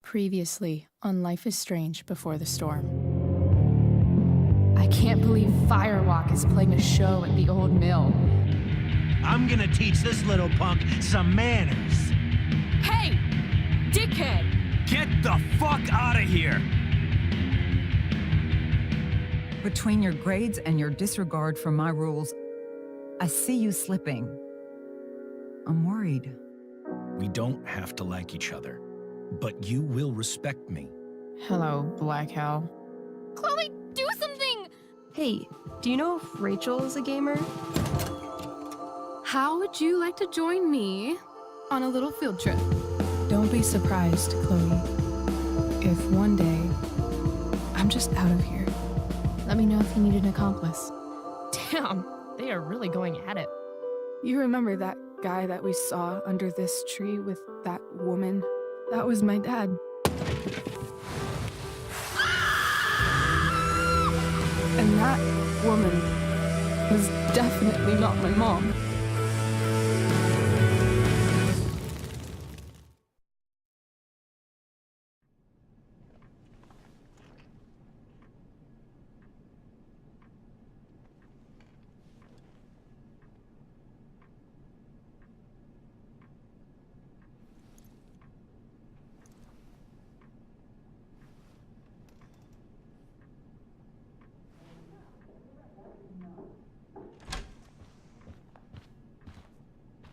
Previously on Life is Strange Before the Storm. I can't believe Firewalk is playing a show at the old mill. I'm gonna teach this little punk some manners. Hey! Dickhead! Get the fuck out of here! Between your grades and your disregard for my rules, I see you slipping. I'm worried. We don't have to like each other, but you will respect me. Hello, Black Hell. Chloe, do something! Hey, do you know if Rachel is a gamer? How would you like to join me on a little field trip? Don't be surprised, Chloe, if one day I'm just out of here. Let me know if you need an accomplice. Damn, they are really going at it. You remember that guy that we saw under this tree with that woman? That was my dad. And that woman was definitely not my mom.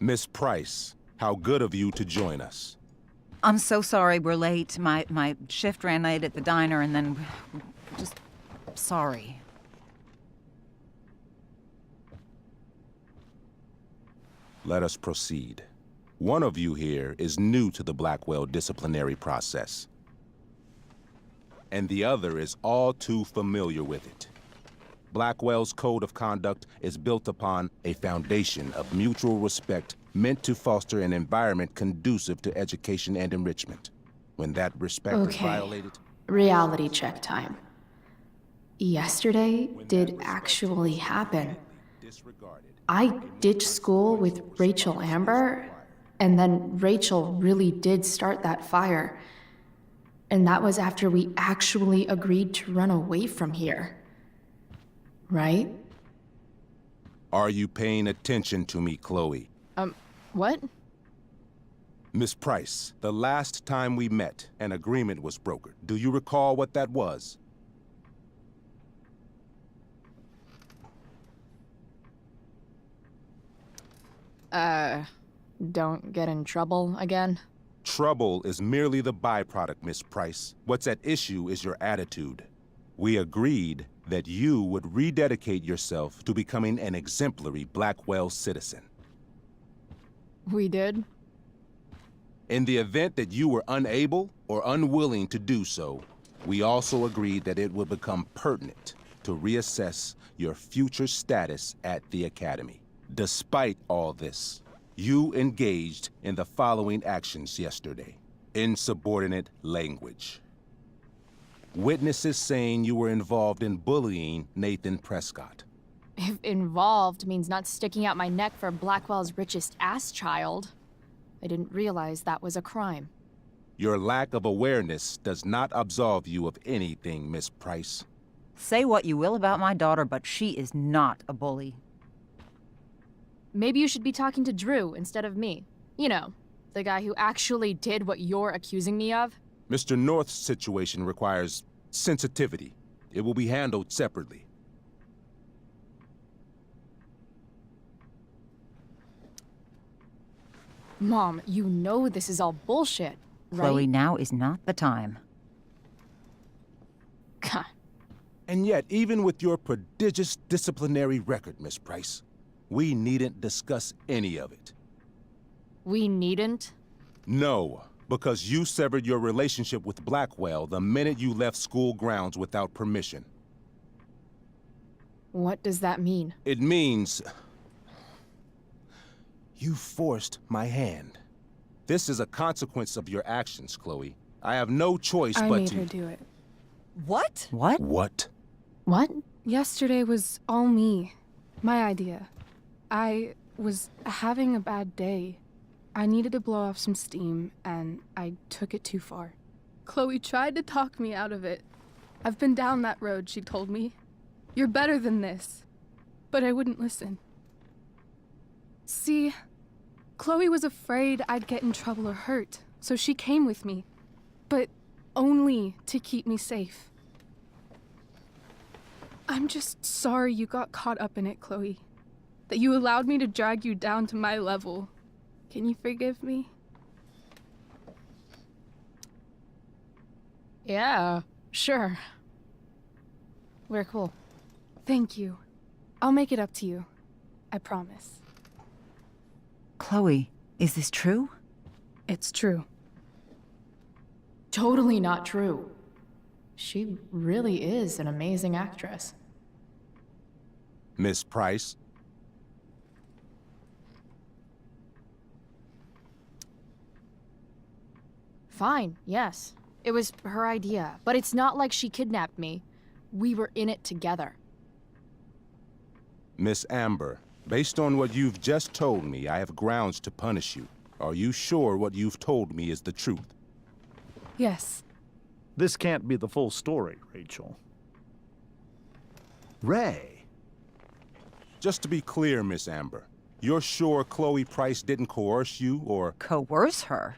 Miss Price, how good of you to join us. I'm so sorry we're late. My shift ran late at the diner and then... just... sorry. Let us proceed. One of you here is new to the Blackwell disciplinary process, and the other is all too familiar with it. Blackwell's code of conduct is built upon a foundation of mutual respect meant to foster an environment conducive to education and enrichment. When that respect is violated... Reality check time. Yesterday did actually happen. I ditched school with Rachel Amber, and then Rachel really did start that fire. And that was after we actually agreed to run away from here. Right? Are you paying attention to me, Chloe? What? Miss Price, the last time we met, an agreement was brokered. Do you recall what that was? Don't get in trouble again? Trouble is merely the byproduct, Miss Price. What's at issue is your attitude. We agreed that you would rededicate yourself to becoming an exemplary Blackwell citizen. We did? In the event that you were unable or unwilling to do so, we also agreed that it would become pertinent to reassess your future status at the Academy. Despite all this, you engaged in the following actions yesterday. Insubordinate language. Witnesses saying you were involved in bullying Nathan Prescott. If involved means not sticking out my neck for Blackwell's richest ass child, I didn't realize that was a crime. Your lack of awareness does not absolve you of anything, Miss Price. Say what you will about my daughter, but she is not a bully. Maybe you should be talking to Drew instead of me. You know, the guy who actually did what you're accusing me of. Mr. North's situation requires sensitivity. It will be handled separately. Mom, you know this is all bullshit, right? Chloe, now is not the time. God. And yet, even with your prodigious disciplinary record, Miss Price, we needn't discuss any of it. We needn't? No, because you severed your relationship with Blackwell the minute you left school grounds without permission. What does that mean? It means... you forced my hand. This is a consequence of your actions, Chloe. I have no choice I but made to... her do it. What? What? What? What? Yesterday was all me. My idea. I was having a bad day. I needed to blow off some steam, and I took it too far. Chloe tried to talk me out of it. I've been down that road, she told me. You're better than this. But I wouldn't listen. See, Chloe was afraid I'd get in trouble or hurt, so she came with me. But only to keep me safe. I'm just sorry you got caught up in it, Chloe. That you allowed me to drag you down to my level. Can you forgive me? Yeah, sure. We're cool. Thank you. I'll make it up to you. I promise. Chloe, is this true? It's true. Totally not true. She really is an amazing actress. Miss Price? Fine, yes. It was her idea, but it's not like she kidnapped me. We were in it together. Miss Amber, based on what you've just told me, I have grounds to punish you. Are you sure what you've told me is the truth? Yes. This can't be the full story, Rachel. Ray. Just to be clear, Miss Amber, you're sure Chloe Price didn't coerce you, or... Coerce her?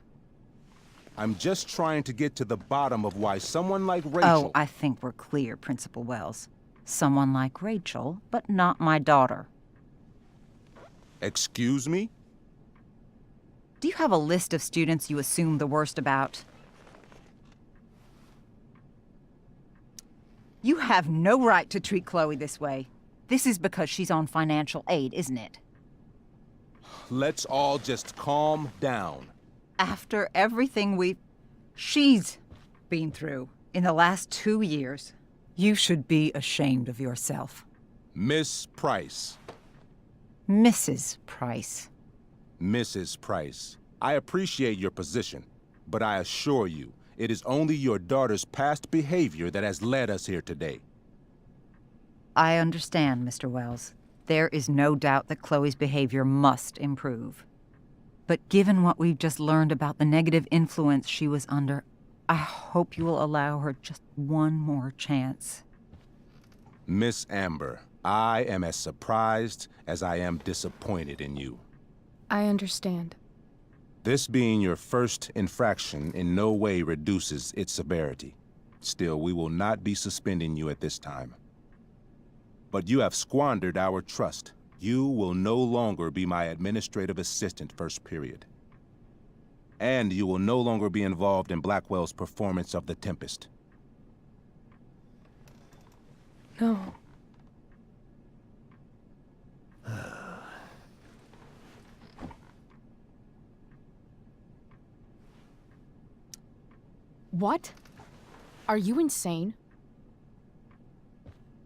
I'm just trying to get to the bottom of why someone like Rachel... Oh, I think we're clear, Principal Wells. Someone like Rachel, but not my daughter. Excuse me? Do you have a list of students you assume the worst about? You have no right to treat Chloe this way. This is because she's on financial aid, isn't it? Let's all just calm down. After everything she's been through in the last 2 years, you should be ashamed of yourself. Miss Price. Mrs. Price. Mrs. Price, I appreciate your position, but I assure you, it is only your daughter's past behavior that has led us here today. I understand, Mr. Wells. There is no doubt that Chloe's behavior must improve. But given what we've just learned about the negative influence she was under, I hope you will allow her just one more chance. Miss Amber, I am as surprised as I am disappointed in you. I understand. This being your first infraction in no way reduces its severity. Still, we will not be suspending you at this time. But you have squandered our trust. You will no longer be my administrative assistant first period. And you will no longer be involved in Blackwell's performance of The Tempest. No. What? Are you insane?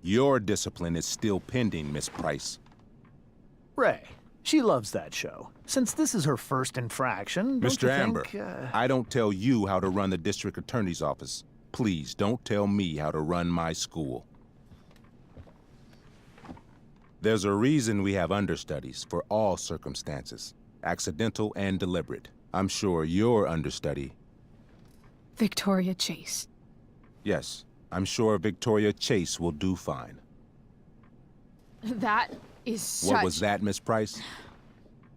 Your discipline is still pending, Miss Price. Ray. She loves that show. Since this is her first infraction, don't Mr. you Amber, think, I don't tell you how to run the district attorney's office. Please don't tell me how to run my school. There's a reason we have understudies for all circumstances, accidental and deliberate. I'm sure your understudy... Victoria Chase. Yes, I'm sure Victoria Chase will do fine. That is such... What was that, Miss Price?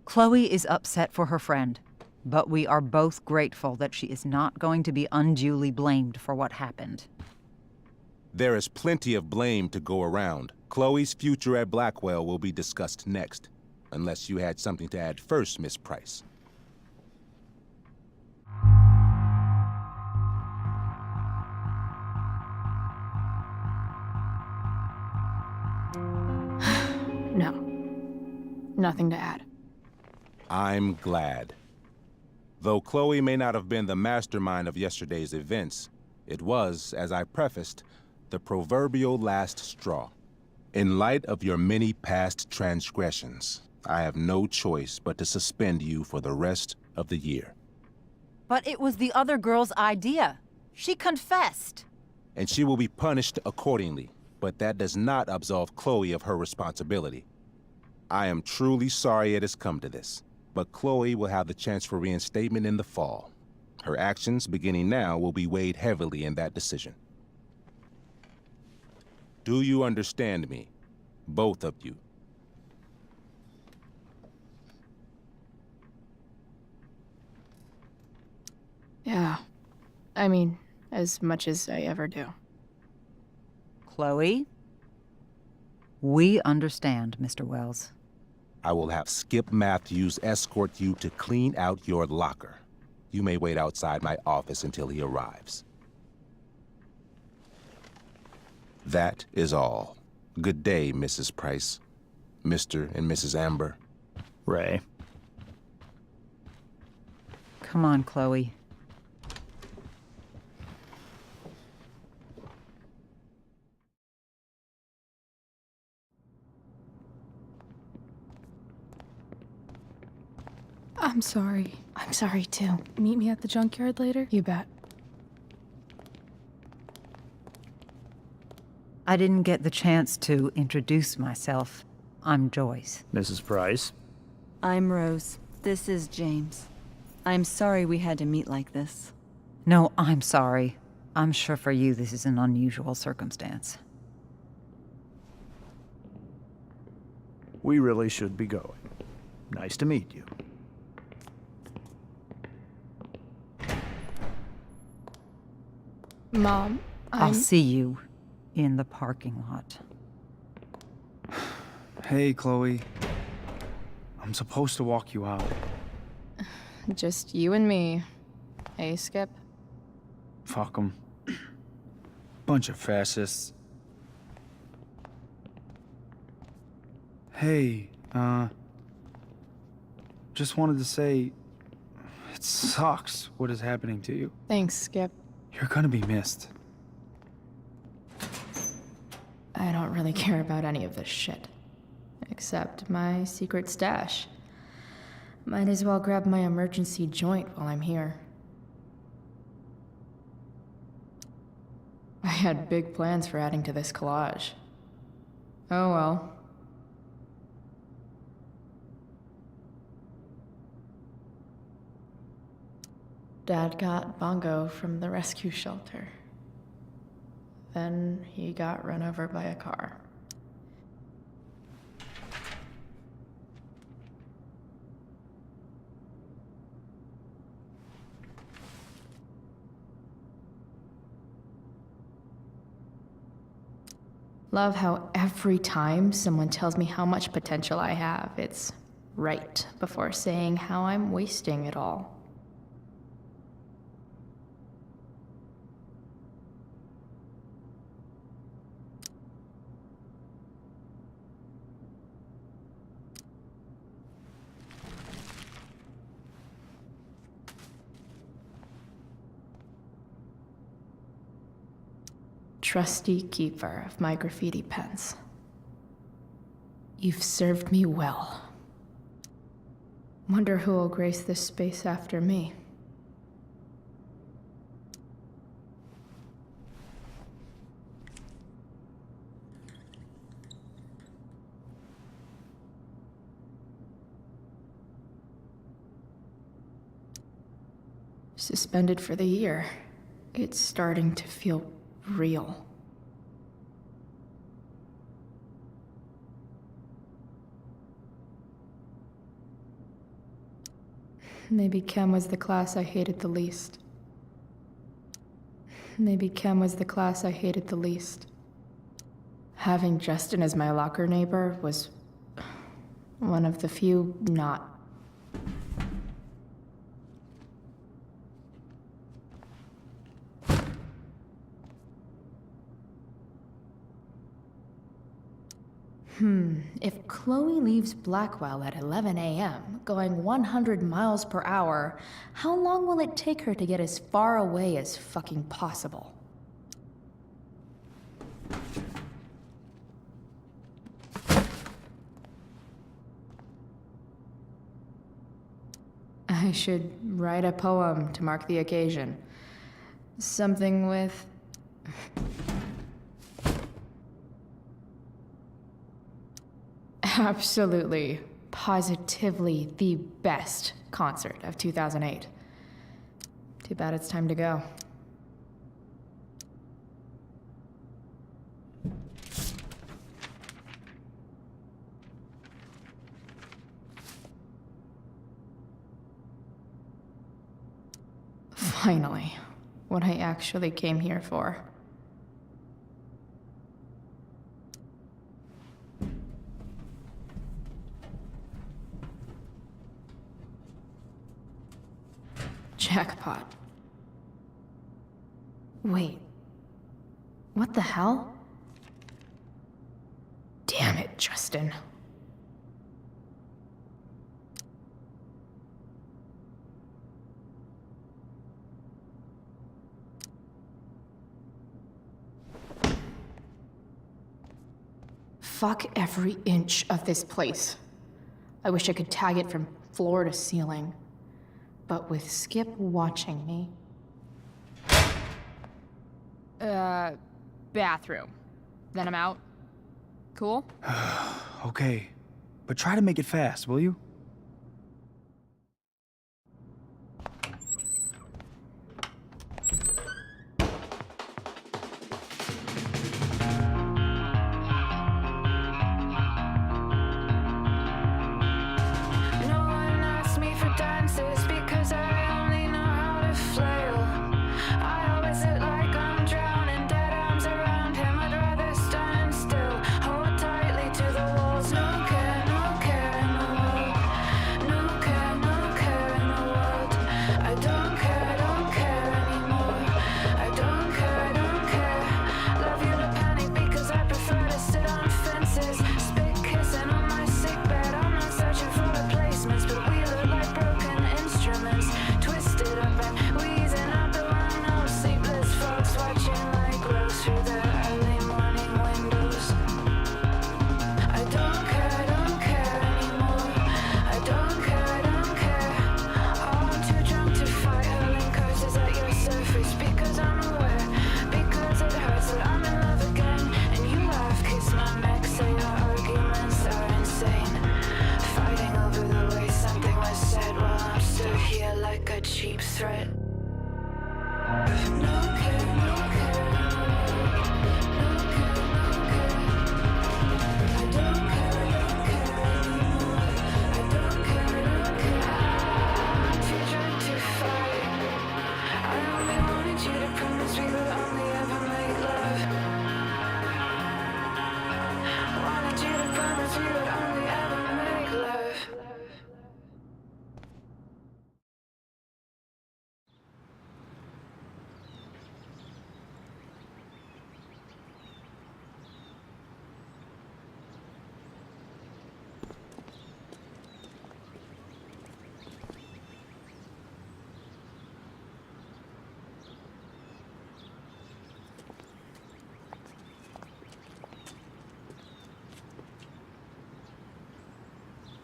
Chloe is upset for her friend, but we are both grateful that she is not going to be unduly blamed for what happened. There is plenty of blame to go around. Chloe's future at Blackwell will be discussed next, unless you had something to add first, Miss Price. No. Nothing to add. I'm glad. Though Chloe may not have been the mastermind of yesterday's events, it was, as I prefaced, the proverbial last straw. In light of your many past transgressions, I have no choice but to suspend you for the rest of the year. But it was the other girl's idea. She confessed. And she will be punished accordingly, but that does not absolve Chloe of her responsibility. I am truly sorry it has come to this, but Chloe will have the chance for reinstatement in the fall. Her actions, beginning now, will be weighed heavily in that decision. Do you understand me? Both of you. Yeah. I mean, as much as I ever do. Chloe? We understand, Mr. Wells. I will have Skip Matthews escort you to clean out your locker. You may wait outside my office until he arrives. That is all. Good day, Mrs. Price. Mr. and Mrs. Amber. Ray. Come on, Chloe. I'm sorry. I'm sorry too. Meet me at the junkyard later? You bet. I didn't get the chance to introduce myself. I'm Joyce. Mrs. Price. I'm Rose. This is James. I'm sorry we had to meet like this. No, I'm sorry. I'm sure for you this is an unusual circumstance. We really should be going. Nice to meet you. Mom, I'll see you in the parking lot. Hey, Chloe. I'm supposed to walk you out. Just you and me. Hey, Skip? Fuck 'em. Bunch of fascists. Hey, just wanted to say, it sucks what is happening to you. Thanks, Skip. You're gonna be missed. I don't really care about any of this shit. Except my secret stash. Might as well grab my emergency joint while I'm here. I had big plans for adding to this collage. Oh well. Dad got Bongo from the rescue shelter. Then he got run over by a car. Love how every time someone tells me how much potential I have, it's right before saying how I'm wasting it all. Trusty keeper of my graffiti pens. You've served me well. Wonder who will grace this space after me. Suspended for the year. It's starting to feel real. Maybe chem was the class I hated the least. Maybe chem was the class I hated the least. Having Justin as my locker neighbor was one of the few not. If Chloe leaves Blackwell at 11 a.m., going 100 miles per hour, how long will it take her to get as far away as fucking possible? I should write a poem to mark the occasion. Something with... absolutely, positively the best concert of 2008. Too bad it's time to go. Finally, what I actually came here for. Jackpot. Wait. What the hell? Damn it, Justin. Fuck every inch of this place. I wish I could tag it from floor to ceiling. But with Skip watching me... Bathroom. Then I'm out. Cool? Okay, but try to make it fast, will you?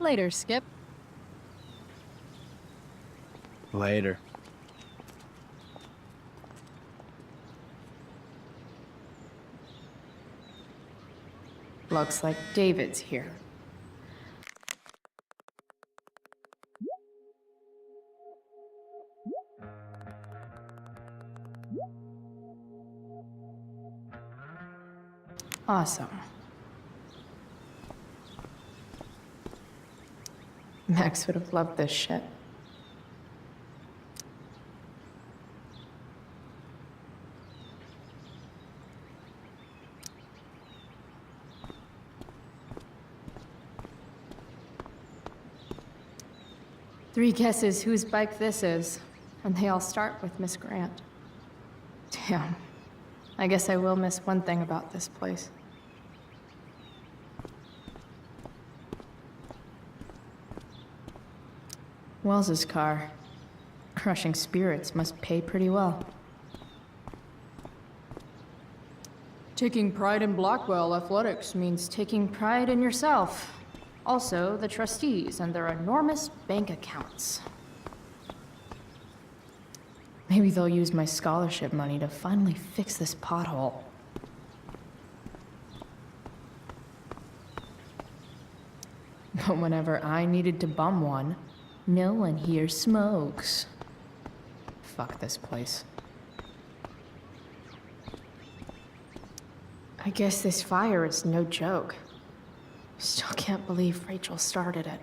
Later, Skip. Later. Looks like David's here. Awesome. Max would have loved this shit. Three guesses whose bike this is, and they all start with Miss Grant. Damn. I guess I will miss one thing about this place. Wells's car. Crushing spirits must pay pretty well. Taking pride in Blackwell athletics means taking pride in yourself. Also, the trustees and their enormous bank accounts. Maybe they'll use my scholarship money to finally fix this pothole. But whenever I needed to bum one, no one here smokes. fuck this place. I guess this fire is no joke. Still can't believe Rachel started it.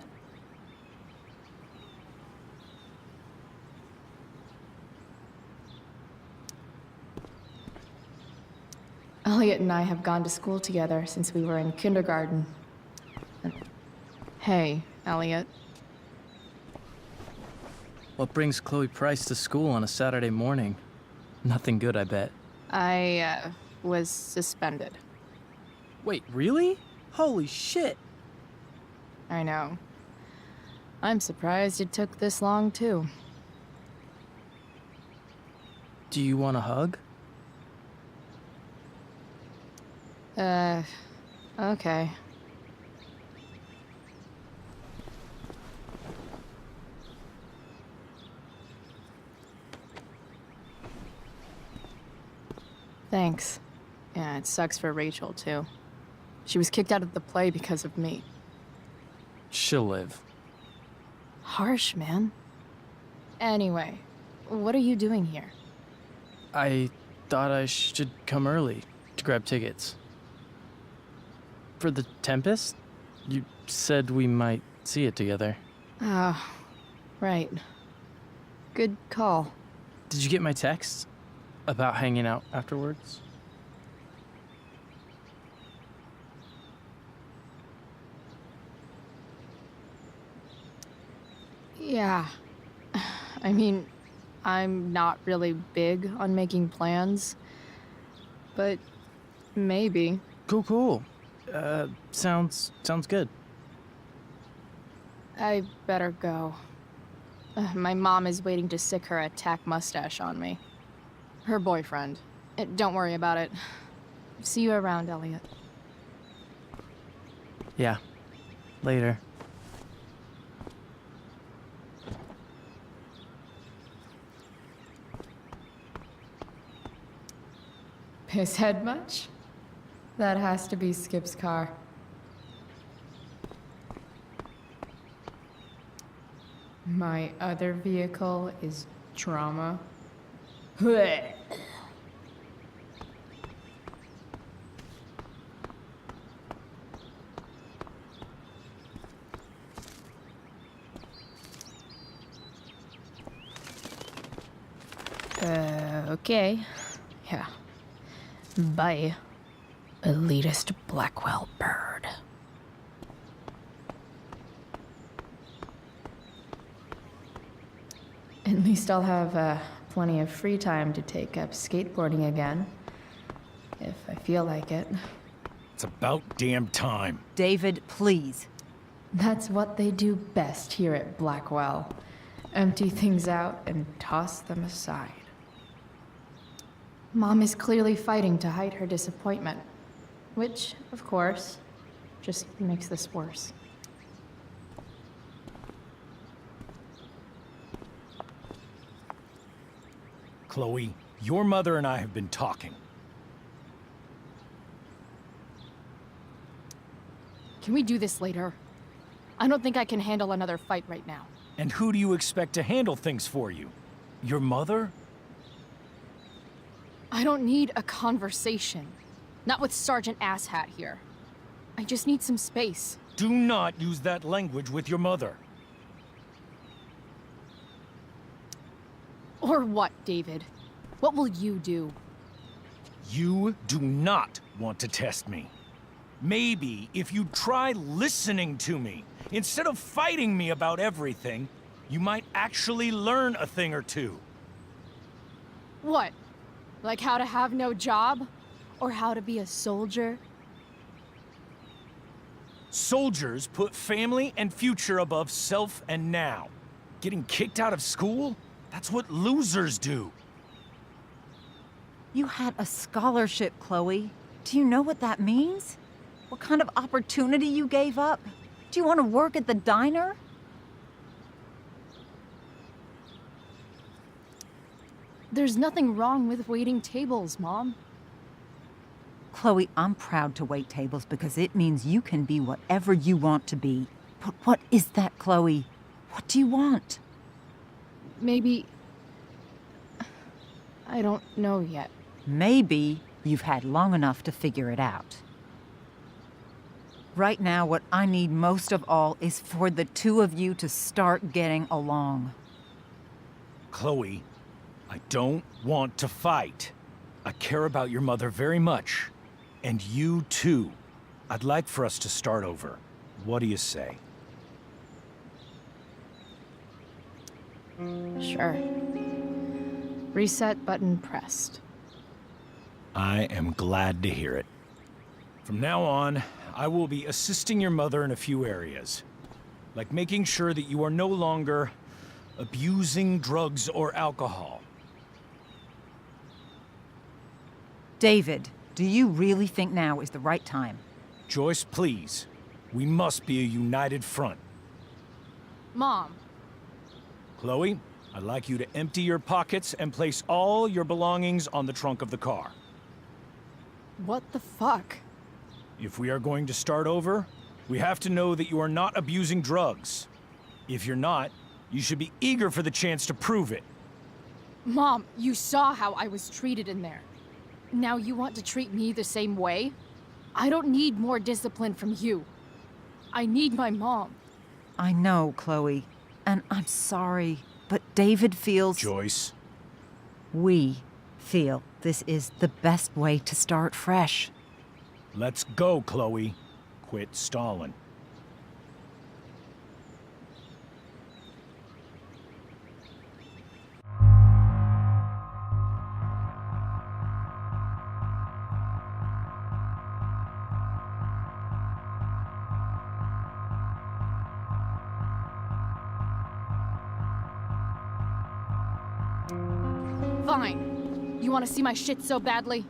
Elliot and I have gone to school together since we were in kindergarten. Hey, Elliot. What brings Chloe Price to school on a Saturday morning? Nothing good, I bet. I, was suspended. Wait, really? Holy shit! I know. I'm surprised it took this long, too. Do you want a hug? Okay. Thanks. Yeah, it sucks for Rachel, too. She was kicked out of the play because of me. She'll live. Harsh, man. Anyway, what are you doing here? I thought I should come early to grab tickets. For the Tempest? You said we might see it together. Ah, right. Good call. Did you get my text? About hanging out afterwards? Yeah. I mean, I'm not really big on making plans, but maybe. Cool. Sounds good. I better go. My mom is waiting to sick her attack mustache on me. Her boyfriend. Don't worry about it. See you around, Elliot. Yeah. Later. Pisshead much? That has to be Skip's car. My other vehicle is trauma. Okay. Yeah. Bye. Elitist Blackwell bird. At least I'll have plenty of free time to take up skateboarding again. If I feel like it. It's about damn time. David, please. That's what they do best here at Blackwell. Empty things out and toss them aside. Mom is clearly fighting to hide her disappointment. Which, of course, just makes this worse. Chloe, your mother and I have been talking. Can we do this later? I don't think I can handle another fight right now. And who do you expect to handle things for you? Your mother? I don't need a conversation. Not with Sergeant Asshat here. I just need some space. Do not use that language with your mother. Or what, David? What will you do? You do not want to test me. Maybe if you try listening to me, instead of fighting me about everything, you might actually learn a thing or two. What? Like how to have no job? Or how to be a soldier? Soldiers put family and future above self and now. Getting kicked out of school? That's what losers do. You had a scholarship, Chloe. Do you know what that means? What kind of opportunity you gave up? Do you want to work at the diner? There's nothing wrong with waiting tables, Mom. Chloe, I'm proud to wait tables because it means you can be whatever you want to be. But what is that, Chloe? What do you want? Maybe I don't know yet. Maybe you've had long enough to figure it out. Right now, what I need most of all is for the two of you to start getting along. Chloe, I don't want to fight. I care about your mother very much. And you too. I'd like for us to start over. What do you say? Sure. Reset button pressed. I am glad to hear it. From now on, I will be assisting your mother in a few areas. Like making sure that you are no longer abusing drugs or alcohol. David, do you really think now is the right time? Joyce, please. We must be a united front. Mom, Chloe, I'd like you to empty your pockets and place all your belongings on the trunk of the car. what the fuck? If we are going to start over, we have to know that you are not abusing drugs. If you're not, you should be eager for the chance to prove it. Mom, you saw how I was treated in there. Now you want to treat me the same way? I don't need more discipline from you. I need my mom. I know, Chloe, and I'm sorry, but David feels... Joyce. We feel this is the best way to start fresh. Let's go, Chloe. Quit stalling. Fine. You want to see my shit so badly?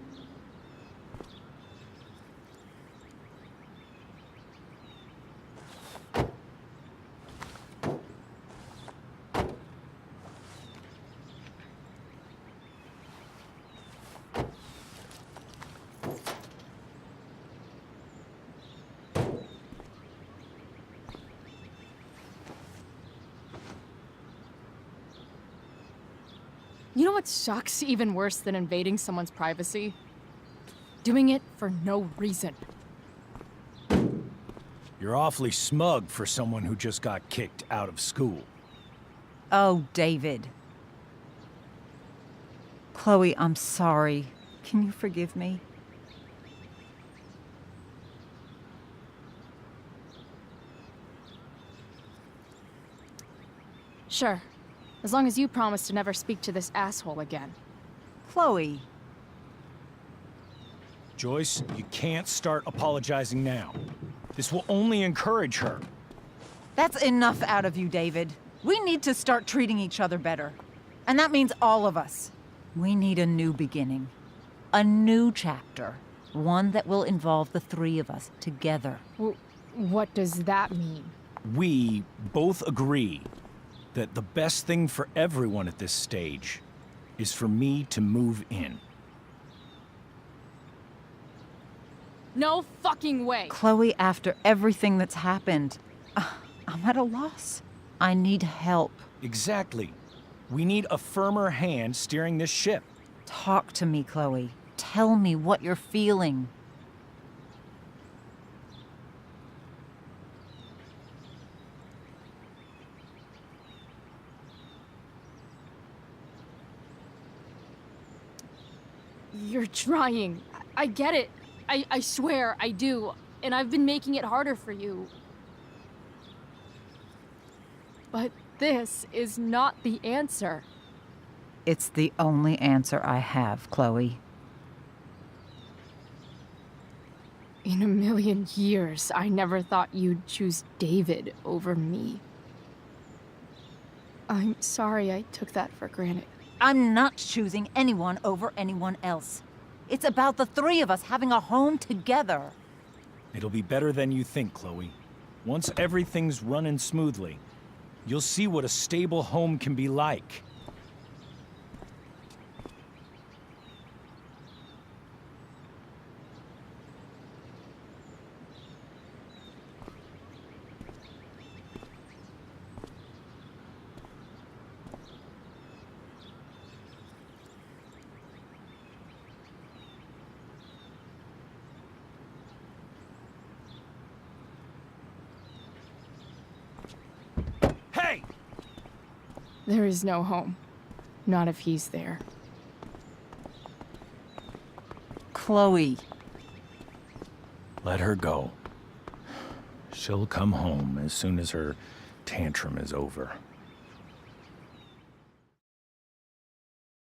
You know what sucks even worse than invading someone's privacy? Doing it for no reason. You're awfully smug for someone who just got kicked out of school. Oh, David. Chloe, I'm sorry. Can you forgive me? Sure. As long as you promise to never speak to this asshole again. Chloe. Joyce, you can't start apologizing now. This will only encourage her. That's enough out of you, David. We need to start treating each other better. And that means all of us. We need a new beginning. A new chapter. One that will involve the three of us together. What does that mean? We both agree that the best thing for everyone at this stage is for me to move in. No fucking way! Chloe, after everything that's happened, I'm at a loss. I need help. Exactly. We need a firmer hand steering this ship. Talk to me, Chloe. Tell me what you're feeling. You're trying. I get it. I swear, I do. And I've been making it harder for you. But this is not the answer. It's the only answer I have, Chloe. In a million years, I never thought you'd choose David over me. I'm sorry I took that for granted. I'm not choosing anyone over anyone else. It's about the three of us having a home together. It'll be better than you think, Chloe. Once everything's running smoothly, you'll see what a stable home can be like. There is no home. Not if he's there. Chloe. Let her go. She'll come home as soon as her tantrum is over.